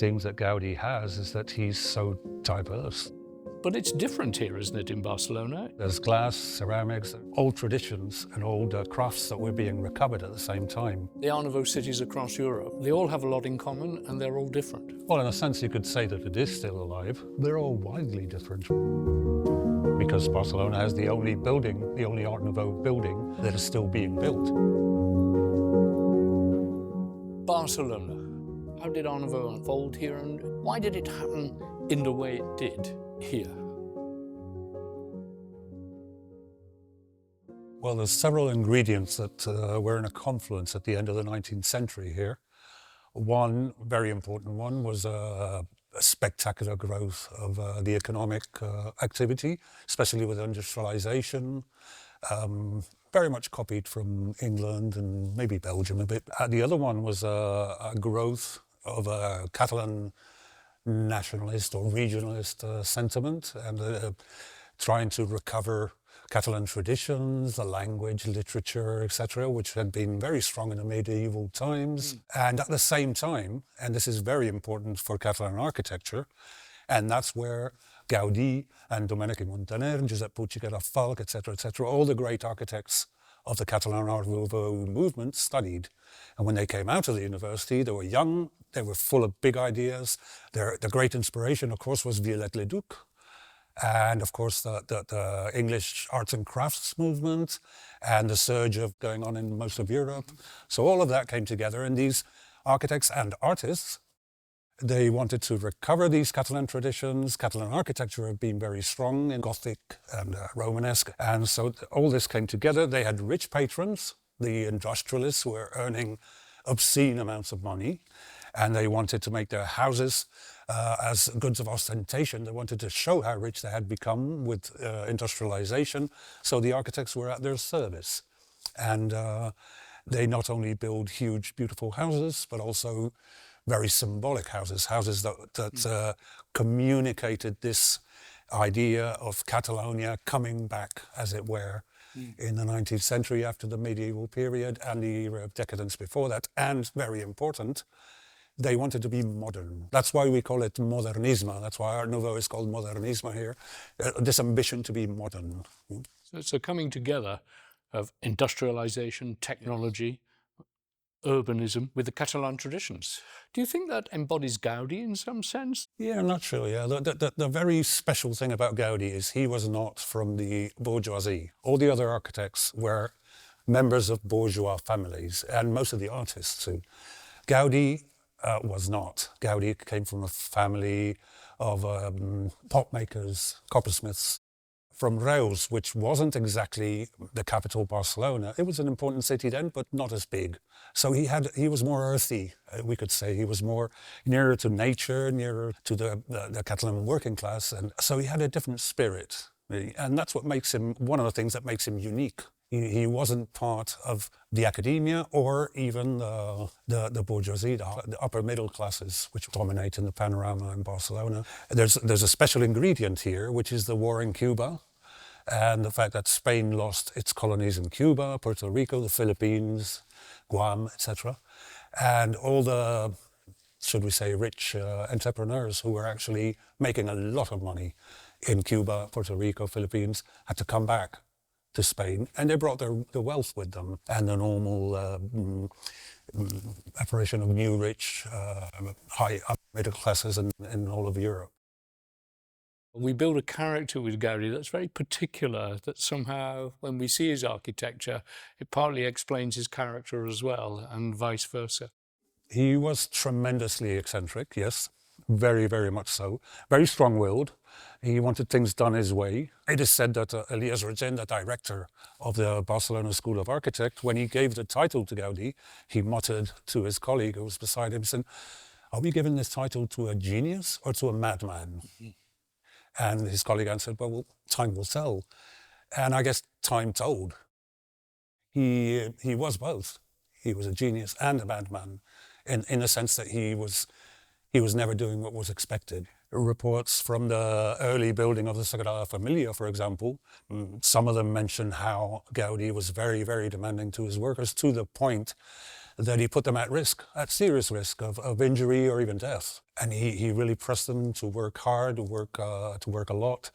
things that Gaudi has is that he's so diverse. But it's different here, isn't it, in Barcelona? There's glass, ceramics, old traditions and old crafts that were being recovered at the same time. The Art Nouveau cities across Europe, they all have a lot in common and they're all different. Well, in a sense, you could say that it is still alive. They're all widely different. Because Barcelona has the only building, the only Art Nouveau building that is still being built. Barcelona. How did Art Nouveau unfold here and why did it happen in the way it did here? Well, there's several ingredients that were in a confluence at the end of the 19th century here. One very important one was a spectacular growth of the economic activity, especially with industrialization, very much copied from England and maybe Belgium a bit. The other one was a growth of a Catalan nationalist or regionalist sentiment and trying to recover Catalan traditions, the language, literature, etc., which had been very strong in the medieval times. And at the same time, and this is very important for Catalan architecture, and that's where Gaudi and Domènech i Montaner, Josep Puig i Cadafalch, etc., all the great architects of the Catalan Art Nouveau movement studied. And when they came out of the university, they were young, they were full of big ideas. The great inspiration, of course, was Viollet-le-Duc, and of course the English arts and crafts movement and the surge of going on in most of Europe. So all of that came together, and these architects and artists, they wanted to recover these Catalan traditions. Catalan architecture had been very strong in Gothic and Romanesque, and so all this came together. They had rich patrons, the industrialists were earning obscene amounts of money, and they wanted to make their houses as goods of ostentation. They wanted to show how rich they had become with industrialization, so the architects were at their service. And they not only build huge, beautiful houses, but also very symbolic houses, that communicated this idea of Catalonia coming back, as it were, in the 19th century after the medieval period and the era of decadence before that. And very important, they wanted to be modern. That's why we call it Modernisme. That's why Art Nouveau is called Modernisme here. This ambition to be modern. So it's a coming together of industrialization, technology, urbanism with the Catalan traditions. Do you think that embodies Gaudi in some sense? Yeah, I'm not sure, yeah. The very special thing about Gaudi is he was not from the bourgeoisie. All the other architects were members of bourgeois families, and most of the artists too. Gaudi was not. Gaudi came from a family of pot makers, coppersmiths, from Reus, which wasn't exactly the capital, Barcelona. It was an important city then, but not as big. So he was more earthy, we could say. He was more nearer to nature, nearer to the Catalan working class. And so he had a different spirit. And that's what makes him, one of the things that makes him unique. He wasn't part of the academia or even the bourgeoisie, the upper middle classes, which dominate in the panorama in Barcelona. There's a special ingredient here, which is the war in Cuba, and the fact that Spain lost its colonies in Cuba, Puerto Rico, the Philippines, Guam, etc. And all the, should we say, rich entrepreneurs who were actually making a lot of money in Cuba, Puerto Rico, Philippines, had to come back to Spain, and they brought the wealth with them and the normal apparition of new rich, high upper middle classes in all of Europe. We build a character with Gaudi that's very particular, that somehow when we see his architecture, it partly explains his character as well, and vice versa. He was tremendously eccentric, yes, very, very much so. Very strong-willed. He wanted things done his way. It is said that Elias Regent, the director of the Barcelona School of Architecture, when he gave the title to Gaudi, he muttered to his colleague who was beside him, said, "Are we giving this title to a genius or to a madman?" And his colleague answered, well, time will tell. And I guess time told. He was both. He was a genius and a madman, in the sense that he was never doing what was expected. Reports from the early building of the Sagrada Familia, for example, some of them mention how Gaudi was very, very demanding to his workers, to the point that he put them at risk, at serious risk of injury or even death. And he really pressed them to work hard, to work a lot.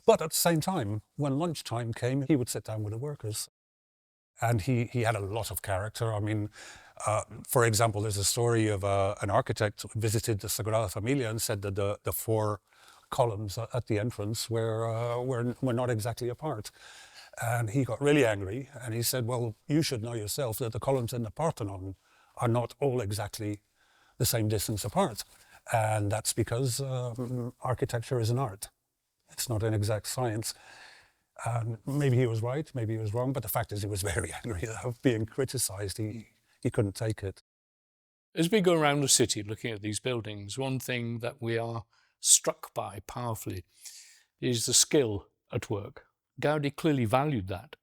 But at the same time, when lunchtime came, he would sit down with the workers. And he had a lot of character. I mean, for example, there's a story of an architect who visited the Sagrada Familia and said that the four columns at the entrance were not exactly apart. And he got really angry and he said, well, you should know yourself that the columns in the Parthenon are not all exactly the same distance apart. And that's because architecture is an art. It's not an exact science. And maybe he was right, maybe he was wrong, but the fact is he was very angry of being criticized. He couldn't take it. As we go around the city looking at these buildings, one thing that we are struck by powerfully is the skill at work. Gaudi clearly valued that.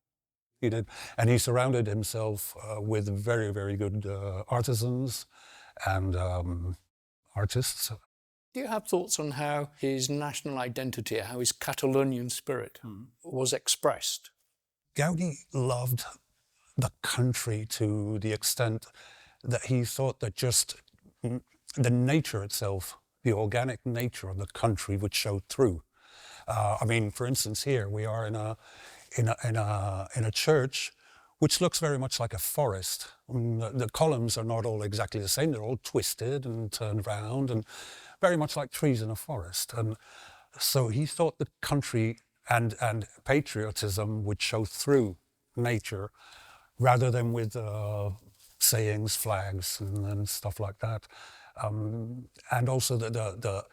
He did. And he surrounded himself with very, very good artisans and artists. Do you have thoughts on how his national identity, how his Catalonian spirit was expressed? Gaudi loved the country to the extent that he thought that just the nature itself, the organic nature of the country would show through. I mean, for instance, here we are in a church which looks very much like a forest. The columns are not all exactly the same. They're all twisted and turned round and very much like trees in a forest. And so he thought the country and patriotism would show through nature rather than with sayings, flags and stuff like that. And also the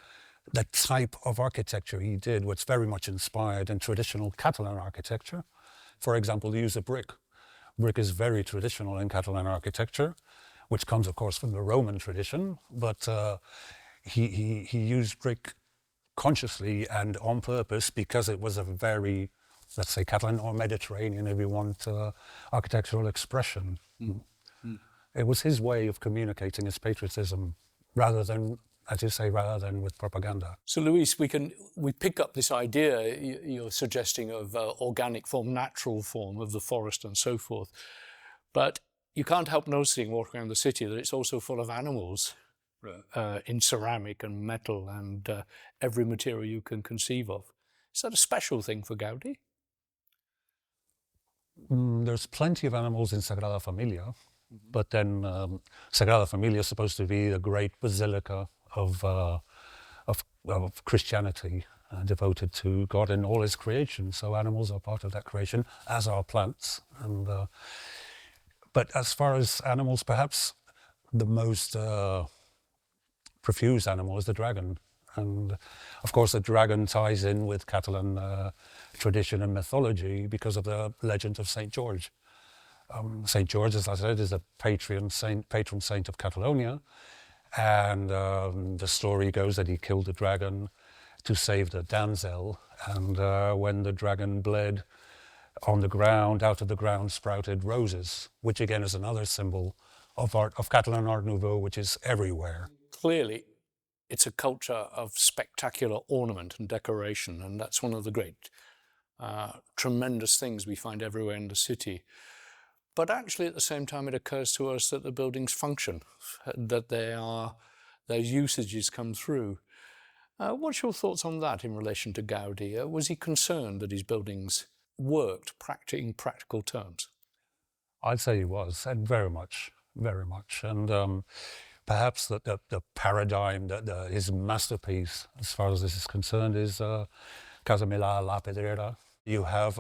type of architecture he did was very much inspired in traditional Catalan architecture. For example, the use of brick. Brick is very traditional in Catalan architecture, which comes, of course, from the Roman tradition, but he used brick consciously and on purpose because it was a very, let's say, Catalan or Mediterranean, if you want, architectural expression. It was his way of communicating his patriotism rather than, as you say, rather than with propaganda. So, Lluís, we pick up this idea you're suggesting of organic form, natural form of the forest and so forth. But you can't help noticing walking around the city that it's also full of animals in ceramic and metal and every material you can conceive of. Is that a special thing for Gaudi? There's plenty of animals in Sagrada Familia, but then Sagrada Familia is supposed to be the great basilica of Christianity, devoted to God in all his creation. So animals are part of that creation, as are plants. And but as far as animals, perhaps the most profuse animal is the dragon. And of course, the dragon ties in with Catalan tradition and mythology because of the legend of St. George. St. George, as I said, is the patron saint of Catalonia. And the story goes that he killed the dragon to save the damsel. And when the dragon bled on the ground, out of the ground sprouted roses, which again is another symbol of Catalan Art Nouveau, which is everywhere. Clearly, it's a culture of spectacular ornament and decoration, and that's one of the great, tremendous things we find everywhere in the city. But actually, at the same time, it occurs to us that the buildings function, that their usages come through. What's your thoughts on that in relation to Gaudi? Was he concerned that his buildings worked in practical terms? I'd say he was, and very much. And perhaps the paradigm, his masterpiece, as far as this is concerned, is Casa Milà La Pedrera. You have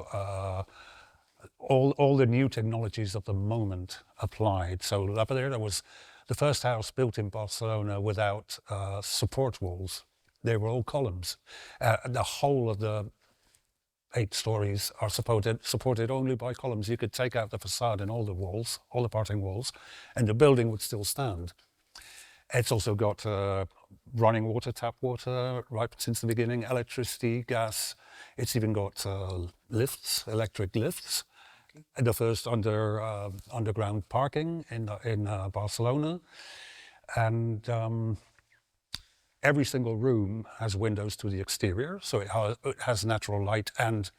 all the new technologies of the moment applied. So La Pedrera was the first house built in Barcelona without support walls. They were all columns. The whole of the 8 stories are supported only by columns. You could take out the facade and all the walls, all the parting walls, and the building would still stand. It's also got running water, tap water, right since the beginning, electricity, gas. It's even got lifts, electric lifts. Okay. The first underground parking in Barcelona. And every single room has windows to the exterior, so it has natural light and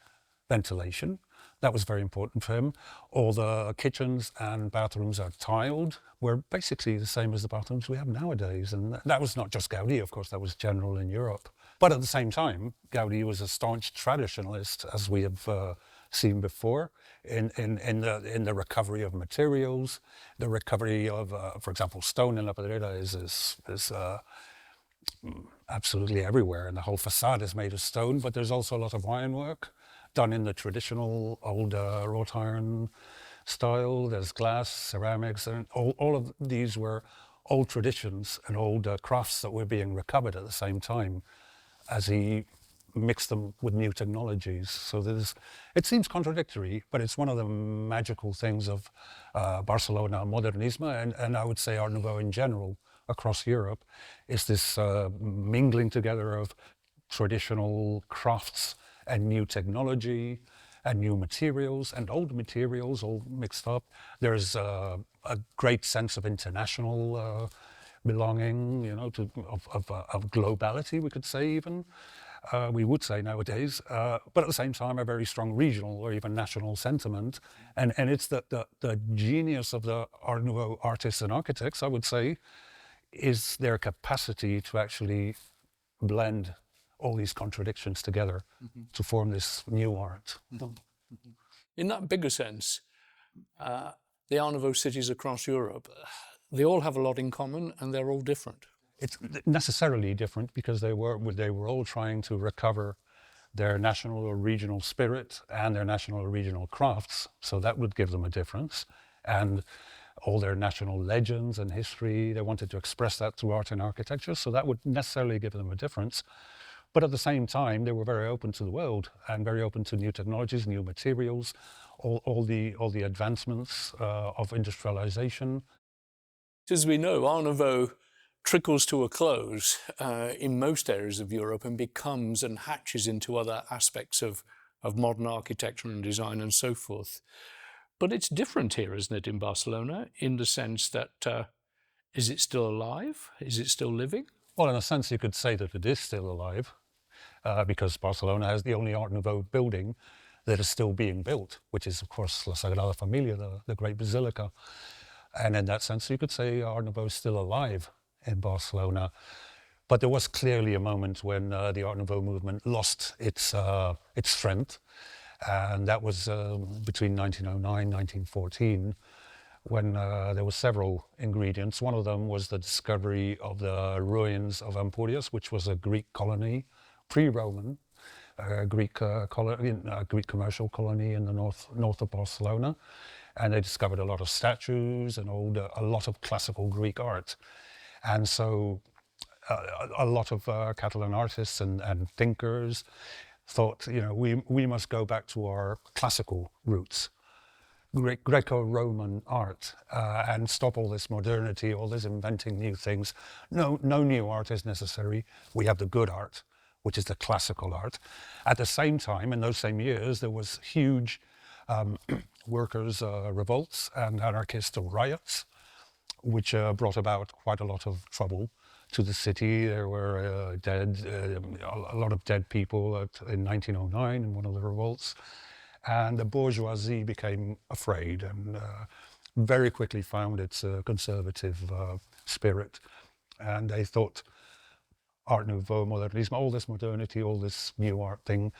ventilation. That was very important for him. All the kitchens and bathrooms are tiled, were basically the same as the bathrooms we have nowadays. And that was not just Gaudi, of course, that was general in Europe. But at the same time, Gaudi was a staunch traditionalist, as we have seen before, in the recovery of materials, the recovery of, for example, stone in La Pedrera is absolutely everywhere, and the whole facade is made of stone, but there's also a lot of ironwork done in the traditional old wrought iron style. There's glass, ceramics, and all of these were old traditions and old crafts that were being recovered at the same time as he mixed them with new technologies. So it seems contradictory, but it's one of the magical things of Barcelona Modernisme, and I would say Art Nouveau in general across Europe, is this mingling together of traditional crafts and new technology and new materials and old materials all mixed up. There's a great sense of international belonging, of globality, we could say even. We would say nowadays, but at the same time a very strong regional or even national sentiment. And it's the genius of the Art Nouveau artists and architects, I would say, is their capacity to actually blend all these contradictions together to form this new art. In that bigger sense, the Art Nouveau cities across Europe, they all have a lot in common and they're all different. It's necessarily different because they were all trying to recover their national or regional spirit and their national or regional crafts, so that would give them a difference. And all their national legends and history, they wanted to express that through art and architecture, so that would necessarily give them a difference. But at the same time, they were very open to the world and very open to new technologies, new materials, all the advancements of industrialization. As we know, Art Nouveau trickles to a close in most areas of Europe and becomes and hatches into other aspects of modern architecture and design and so forth. But it's different here, isn't it, in Barcelona, in the sense that, is it still alive? Is it still living? Well, in a sense, you could say that it is still alive, because Barcelona has the only Art Nouveau building that is still being built, which is, of course, La Sagrada Familia, the great basilica. And in that sense, you could say Art Nouveau is still alive in Barcelona. But there was clearly a moment when the Art Nouveau movement lost its strength. And that was between 1909 and 1914, when there were several ingredients. One of them was the discovery of the ruins of Empúries, which was a Greek colony, pre-Roman, Greek commercial colony in the north of Barcelona. And they discovered a lot of statues and a lot of classical Greek art. And so a lot of Catalan artists and thinkers thought, we must go back to our classical roots, Greco-Roman art, and stop all this modernity, all this inventing new things. No new art is necessary. We have the good art, which is the classical art. At the same time, in those same years, there was huge workers' revolts and anarchist riots, which brought about quite a lot of trouble to the city. There were a lot of dead people in 1909 in one of the revolts. And the bourgeoisie became afraid and very quickly found its conservative spirit. And they thought Art Nouveau, Modernisme, all this modernity, all this new art thing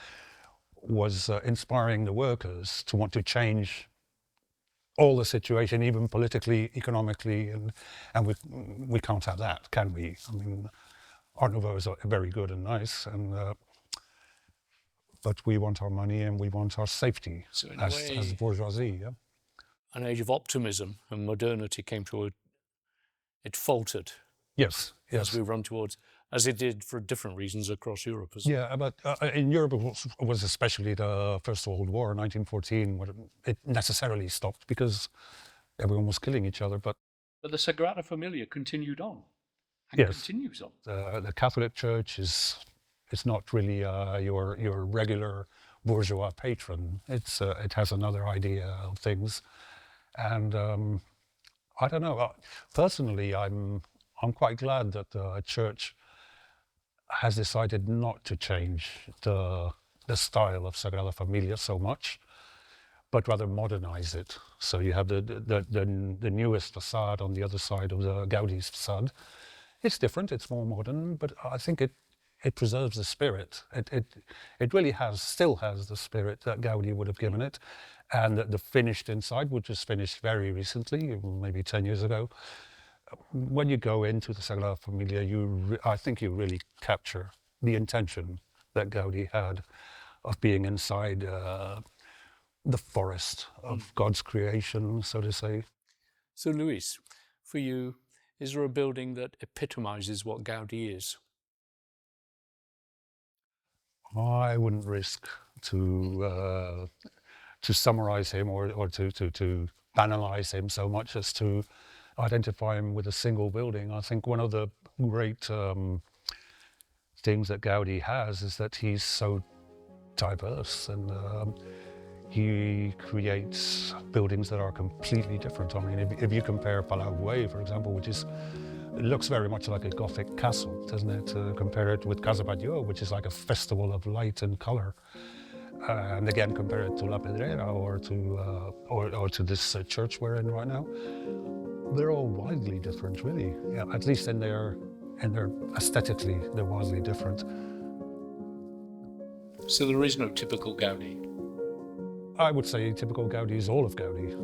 was inspiring the workers to want to change all the situation, even politically, economically, and we can't have that, can we? I mean, Art Nouveau is very good and nice, but we want our money and we want our safety, so as bourgeoisie. Yeah? An age of optimism and modernity came to it faltered. Yes. As we run towards, as it did for different reasons across Europe as well. Yeah, but in Europe it was especially the First World War, 1914, where it necessarily stopped because everyone was killing each other. But the Sagrada Familia continued on. And continues on. The Catholic Church is not really your regular bourgeois patron. It has another idea of things, and I don't know. Personally, I'm quite glad that the Church has decided not to change the style of Sagrada Familia so much. but rather modernize it. So you have the newest facade on the other side of the Gaudi's facade. It's different, it's more modern, but I think it preserves the spirit. It really still has the spirit that Gaudi would have given it. And the finished inside, which was finished very recently, maybe 10 years ago, when you go into the Sagrada Familia, I think you really capture the intention that Gaudi had of being inside the forest of God's creation, so to say. So, Lluís, for you, is there a building that epitomizes what Gaudi is? I wouldn't risk to summarize him or to analyze him so much as to identify him with a single building. I think one of the great things that Gaudi has is that he's so diverse, and he creates buildings that are completely different. I mean, if you compare Palau Güell, for example, it looks very much like a Gothic castle, doesn't it? Compare it with Casa Batlló, which is like a festival of light and color. And again, compare it to La Pedrera or to this church we're in right now. They're all wildly different, really. Yeah, at least in their aesthetically, they're wildly different. So there is no typical Gaudi? I would say typical Gaudi is all of Gaudi.